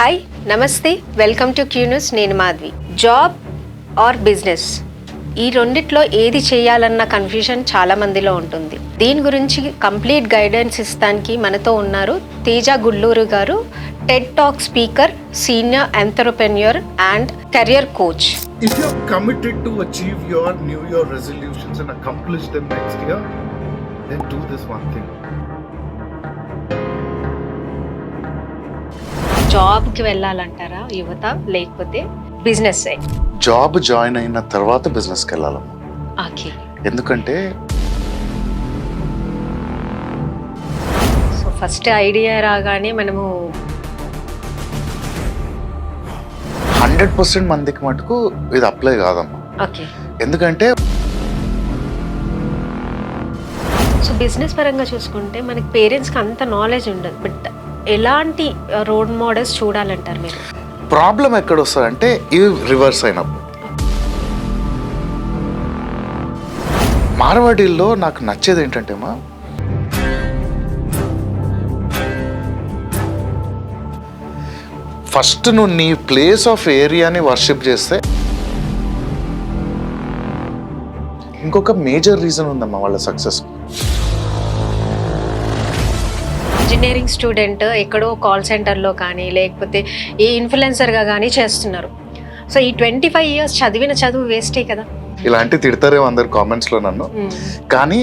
Hi నమస్తే, welcome to Q news. నేను Madhavi. Job or business, ఈ రెండిట్లో ఏది చేయాలన్న కన్ఫ్యూజన్ చాలా మందిలో ఉంటుంది. దీని గురించి కంప్లీట్ గైడెన్స్ ఇస్తానికి మనతో ఉన్నారు తేజ గుల్లూరు గారు, Ted talk speaker, senior entrepreneur and career coach. If you're committed to achieve your New Year resolutions and accomplish them next year, then do this one thing. జాబ్కి వెళ్ళాలంటారా యువత, లేకపోతే బిజినెస్? జాబ్ జాయిన్ అయిన తర్వాత బిజినెస్కి వెళ్ళాలమ్మా. Okay. ఎందుకంటే so first idea రాగానే మనము 100% మందికి మటుకు ఇది అప్లై కాదమ్మా. ఓకే. ఎందుకంటే సో బిజినెస్ పరంగా చూసుకుంటే మనకి పేరెంట్స్కి అంత నాలెడ్జ్ ఉండదు. బట్ ఎలాంటి రోల్ మోడల్స్ చూడాలంటారు మీరు? ప్రాబ్లం ఎక్కడ వస్తుందంటే ఇవి రివర్స్ అయినప్పుడు. మార్వాడీల్లో నాకు నచ్చేది ఏంటంటే మా ఫస్ట్ నువ్వు నీ ప్లేస్ ఆఫ్ ఏరియాని వర్షిప్ చేస్తే, ఇంకొక మేజర్ రీజన్ ఉందమ్మా వాళ్ళ సక్సెస్. ఇంజనీరింగ్ స్టూడెంట్ ఎక్కడో కాల్ సెంటర్లో కానీ లేకపోతే ఏ ఇన్ఫ్లుయెన్సర్గా కానీ చేస్తున్నారు. సో ఈ 25 years చదివిన చదువు వేస్టే కదా. ఇలాంటి తిడతారేమో అందరు కామెంట్స్లో నన్ను. కానీ